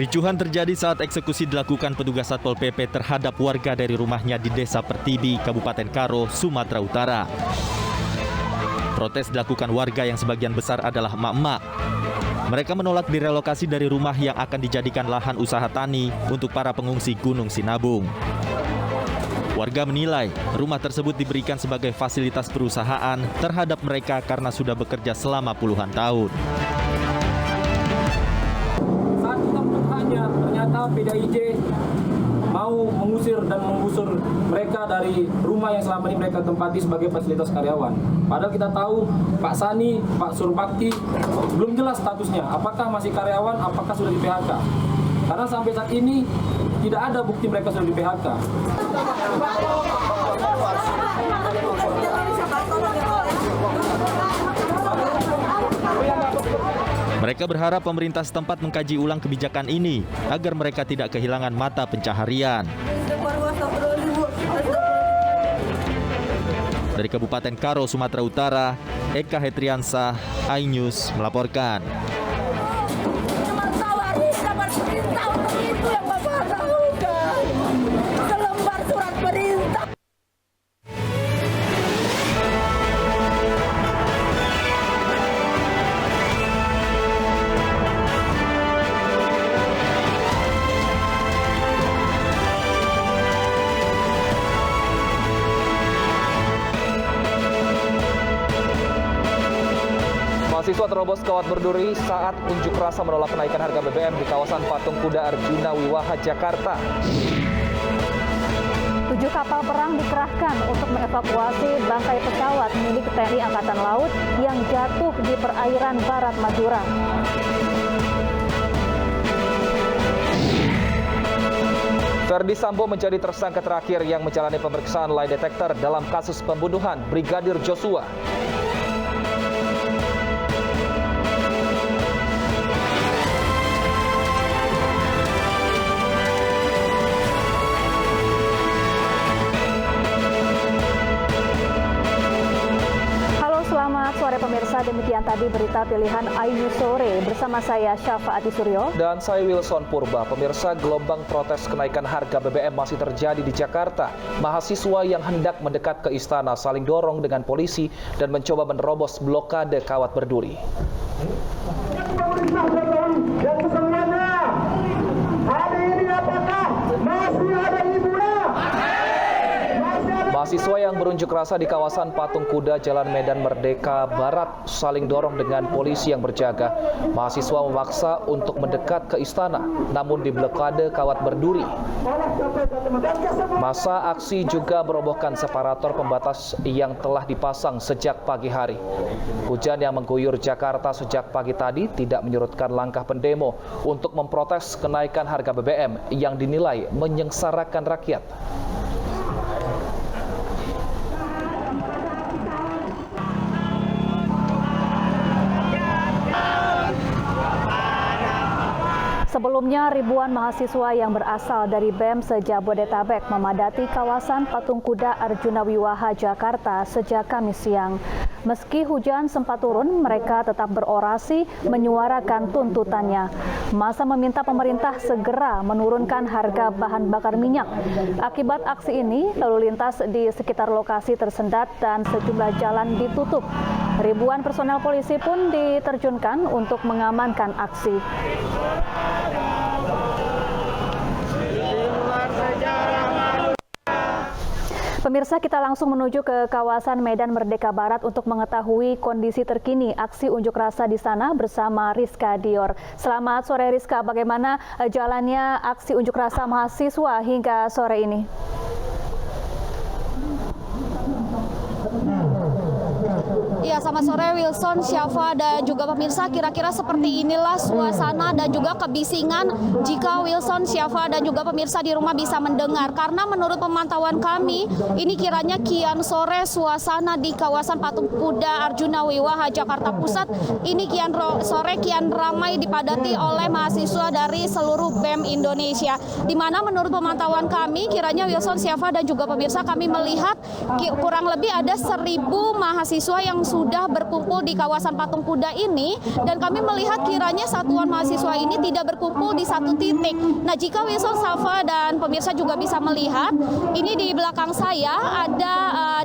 Kericuhan terjadi saat eksekusi dilakukan petugas Satpol PP terhadap warga dari rumahnya di Desa Pertibi, Kabupaten Karo, Sumatera Utara. Protes dilakukan warga yang sebagian besar adalah emak-emak. Mereka menolak direlokasi dari rumah yang akan dijadikan lahan usaha tani untuk para pengungsi Gunung Sinabung. Warga menilai rumah tersebut diberikan sebagai fasilitas perusahaan terhadap mereka karena sudah bekerja selama puluhan tahun. Saat kita bertanya, ternyata PDIJ mau mengusir dan menggusur mereka dari rumah yang selama ini mereka tempati sebagai fasilitas karyawan. Padahal kita tahu Pak Sani, Pak Surbakti belum jelas statusnya, apakah masih karyawan, apakah sudah di PHK. Karena sampai saat ini tidak ada bukti mereka sudah di PHK. Mereka berharap pemerintah setempat mengkaji ulang kebijakan ini agar mereka tidak kehilangan mata pencaharian. Dari Kabupaten Karo, Sumatera Utara, Eka Hetriansah, iNews melaporkan. Mahasiswa terobos kawat berduri saat unjuk rasa menolak kenaikan harga BBM di kawasan Patung Kuda Arjuna Wiwaha, Jakarta. 7 kapal perang dikerahkan untuk mengevakuasi bangkai pesawat milik TNI Angkatan Laut yang jatuh di perairan Barat Madura. Verdi Sambo menjadi tersangka terakhir yang menjalani pemeriksaan lie detector dalam kasus pembunuhan Brigadir Joshua. Selamat sore pemirsa, demikian tadi berita pilihan iNews Sore bersama saya Syafa Adi Suryo. Dan saya Wilson Purba. Pemirsa, gelombang protes kenaikan harga BBM masih terjadi di Jakarta. Mahasiswa yang hendak mendekat ke istana saling dorong dengan polisi dan mencoba menerobos blokade kawat berduri. Mahasiswa yang berunjuk rasa di kawasan Patung Kuda Jalan Medan Merdeka Barat saling dorong dengan polisi yang berjaga. Mahasiswa memaksa untuk mendekat ke istana, namun diblokade kawat berduri. Masa aksi juga merobohkan separator pembatas yang telah dipasang sejak pagi hari. Hujan yang mengguyur Jakarta sejak pagi tadi tidak menyurutkan langkah pendemo untuk memprotes kenaikan harga BBM yang dinilai menyengsarakan rakyat. Sebelumnya, ribuan mahasiswa yang berasal dari BEM se-Jabodetabek memadati kawasan Patung Kuda Arjuna Wiwaha, Jakarta sejak Kamis siang. Meski hujan sempat turun, mereka tetap berorasi menyuarakan tuntutannya. Massa meminta pemerintah segera menurunkan harga bahan bakar minyak. Akibat aksi ini, lalu lintas di sekitar lokasi tersendat dan sejumlah jalan ditutup. Ribuan personel polisi pun diterjunkan untuk mengamankan aksi. Pemirsa, kita langsung menuju ke kawasan Medan Merdeka Barat untuk mengetahui kondisi terkini aksi unjuk rasa di sana bersama Rizka Dior. Selamat sore Rizka, bagaimana jalannya aksi unjuk rasa mahasiswa hingga sore ini? Ya, selamat sore Wilson, Syafa, dan juga pemirsa. Kira-kira seperti inilah suasana dan juga kebisingan jika Wilson, Syafa, dan juga pemirsa di rumah bisa mendengar. Karena menurut pemantauan kami, ini kiranya kian sore suasana di kawasan Patung Kuda Arjuna Wiwaha, Jakarta Pusat. Ini kian sore kian ramai dipadati oleh mahasiswa dari seluruh BEM Indonesia. Di mana menurut pemantauan kami, kiranya Wilson, Syafa, dan juga pemirsa, kami melihat kurang lebih ada 1.000 mahasiswa yang sudah berkumpul di kawasan Patung Kuda ini, dan kami melihat kiranya satuan mahasiswa ini tidak berkumpul di satu titik. Nah, jika Wilson, Safa, dan pemirsa juga bisa melihat, ini di belakang saya ada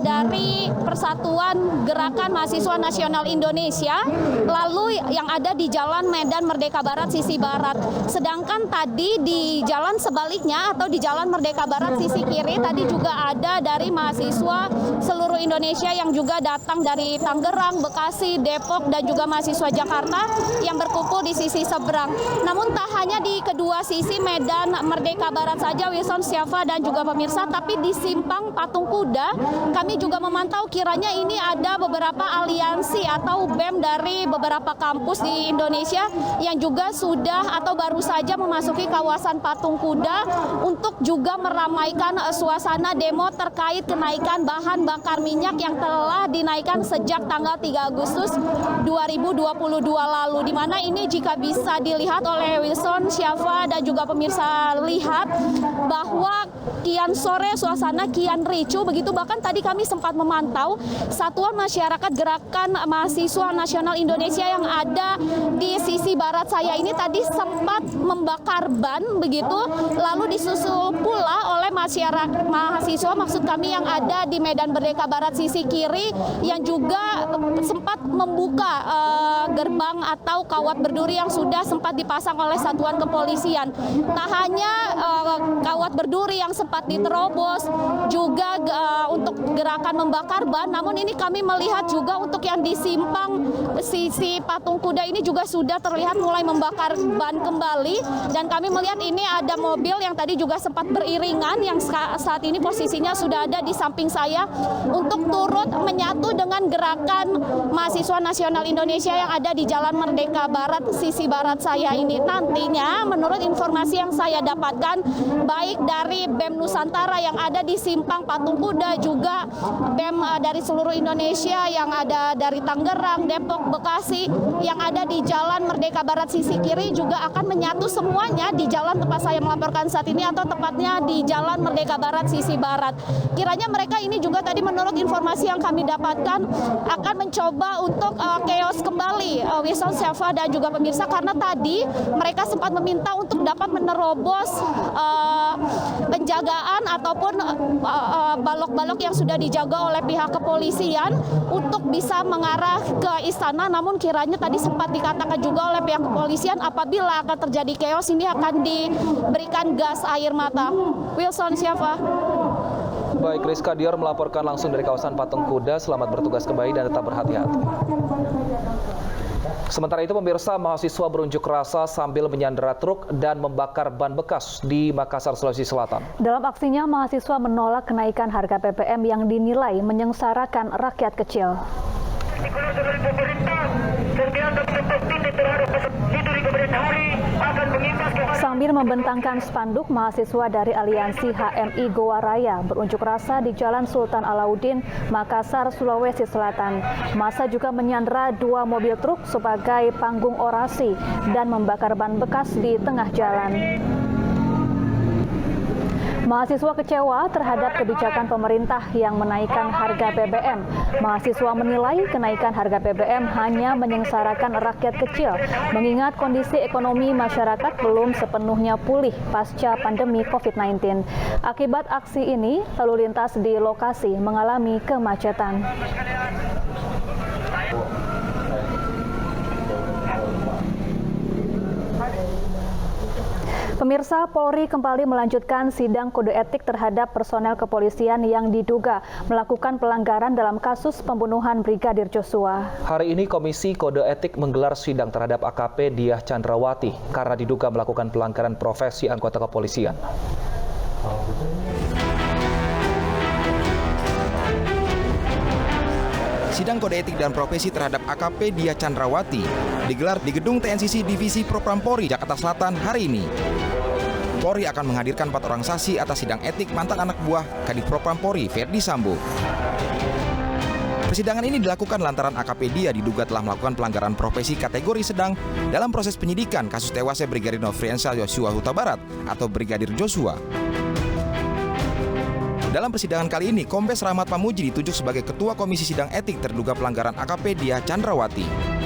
dari Persatuan Gerakan Mahasiswa Nasional Indonesia, lalu yang ada di Jalan Medan Merdeka Barat sisi barat. Sedangkan tadi di jalan sebaliknya atau di Jalan Merdeka Barat sisi kiri tadi juga ada dari mahasiswa seluruh Indonesia yang juga datang dari Tangerang, Bekasi, Depok, dan juga mahasiswa Jakarta yang berkumpul di sisi seberang. Namun tak hanya di kedua sisi Medan Merdeka Barat saja, Wilson, Syafa, dan juga pemirsa, tapi di simpang Patung Kuda kami juga memantau kiranya ini ada beberapa aliansi atau BEM dari beberapa kampus di Indonesia yang juga sudah atau baru saja memasuki kawasan Patung Kuda untuk juga meramaikan suasana demo terkait kenaikan bahan bakar minyak yang telah dinaikkan sejak tanggal 3 Agustus 2022 lalu, di mana ini jika bisa dilihat oleh Wilson, Syafa, dan juga pemirsa lihat bahwa kian sore suasana kian ricuh begitu. Bahkan tadi kami sempat memantau Satuan Masyarakat Gerakan Mahasiswa Nasional Indonesia yang ada di sisi barat saya ini tadi sempat membakar ban begitu, lalu disusul pula oleh mahasiswa maksud kami yang ada di Medan Merdeka Barat sisi kiri yang juga sempat membuka gerbang atau kawat berduri yang sudah sempat dipasang oleh satuan kepolisian. Tak hanya kawat berduri yang sempat diterobos juga untuk gerakan membakar ban, namun ini kami melihat juga untuk yang di simpang sisi Patung Kuda ini juga sudah terlihat mulai membakar ban kembali, dan kami melihat ini ada mobil yang tadi juga sempat beriringan yang saat ini posisinya sudah ada di samping saya untuk turut menyatu dengan gerakan mahasiswa nasional Indonesia yang ada di Jalan Merdeka Barat sisi barat saya ini. Nantinya menurut informasi yang saya dapatkan baik dari BEM Nusantara yang ada di simpang Patung Kuda, juga BEM dari seluruh Indonesia yang ada dari Tangerang, Depok, Bekasi yang ada di Jalan Merdeka Barat sisi kiri juga akan menyatu semuanya di jalan tempat saya melaporkan saat ini, atau tepatnya di Jalan Merdeka Barat sisi barat. Kiranya mereka ini juga tadi menurut informasi yang kami dapatkan akan mencoba untuk chaos kembali, Wilson, Syafa, dan juga pemirsa, karena tadi mereka sempat meminta untuk dapat menerobos penjagaan ataupun balok-balok yang sudah dijaga oleh pihak kepolisian untuk bisa mengarah ke istana. Namun kiranya tadi sempat dikatakan juga oleh pihak kepolisian apabila akan terjadi chaos ini akan diberikan gas air mata. Wilson, Syafa. Baik, Rizka Dior melaporkan langsung dari kawasan Patung Kuda. Selamat bertugas kembali dan tetap berhati-hati. Sementara itu, pemirsa, mahasiswa berunjuk rasa sambil menyandera truk dan membakar ban bekas di Makassar, Sulawesi Selatan. Dalam aksinya, mahasiswa menolak kenaikan harga BBM yang dinilai menyengsarakan rakyat kecil. Sambil membentangkan spanduk, mahasiswa dari Aliansi HMI Goa Raya berunjuk rasa di Jalan Sultan Alauddin, Makassar, Sulawesi Selatan. Massa juga menyandera 2 mobil truk sebagai panggung orasi dan membakar ban bekas di tengah jalan. Mahasiswa kecewa terhadap kebijakan pemerintah yang menaikkan harga BBM. Mahasiswa menilai kenaikan harga BBM hanya menyengsarakan rakyat kecil, mengingat kondisi ekonomi masyarakat belum sepenuhnya pulih pasca pandemi COVID-19. Akibat aksi ini, lalu lintas di lokasi mengalami kemacetan. Pemirsa, Polri kembali melanjutkan sidang kode etik terhadap personel kepolisian yang diduga melakukan pelanggaran dalam kasus pembunuhan Brigadir Joshua. Hari ini Komisi Kode Etik menggelar sidang terhadap AKP Diah Chandrawati karena diduga melakukan pelanggaran profesi anggota kepolisian. Sidang kode etik dan profesi terhadap AKP Diah Chandrawati digelar di Gedung TNCC Divisi Propam Polri, Jakarta Selatan hari ini. Polri akan menghadirkan 4 orang saksi atas sidang etik mantan anak buah Kadif Propam Polri, Ferdi Sambo. Persidangan ini dilakukan lantaran AKP Diah diduga telah melakukan pelanggaran profesi kategori sedang dalam proses penyidikan kasus tewasnya Brigadir Nofriansah Yosua Huta Barat atau Brigadir Joshua. Dalam persidangan kali ini, Kombes Rahmat Pamuji ditunjuk sebagai Ketua Komisi Sidang Etik terduga pelanggaran AKP Diah Chandrawati.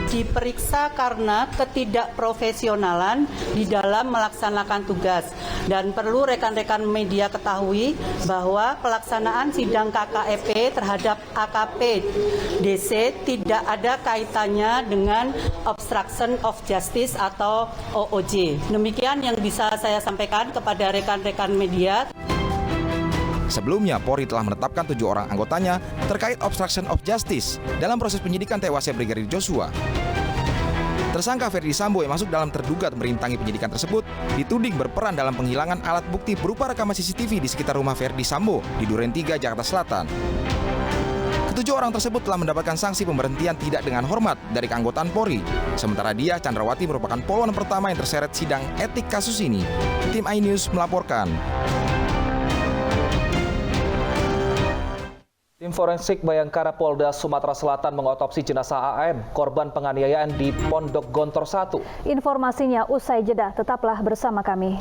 Diperiksa karena ketidakprofesionalan di dalam melaksanakan tugas. Dan perlu rekan-rekan media ketahui bahwa pelaksanaan sidang KKEP terhadap AKP DC tidak ada kaitannya dengan obstruction of justice atau OOJ. Demikian yang bisa saya sampaikan kepada rekan-rekan media. Sebelumnya, Polri telah menetapkan 7 orang anggotanya terkait obstruction of justice dalam proses penyidikan tewasnya Brigadir Joshua. Tersangka Ferdi Sambo yang masuk dalam terduga merintangi penyidikan tersebut dituding berperan dalam penghilangan alat bukti berupa rekaman CCTV di sekitar rumah Ferdi Sambo di Duren 3, Jakarta Selatan. Ketujuh orang tersebut telah mendapatkan sanksi pemberhentian tidak dengan hormat dari keanggotaan Polri. Sementara Diah Chandrawati merupakan polwan pertama yang terseret sidang etik kasus ini. Tim iNews melaporkan. Tim forensik Bayangkara Polda Sumatera Selatan mengotopsi jenazah AM, korban penganiayaan di Pondok Gontor 1. Informasinya usai jeda, tetaplah bersama kami.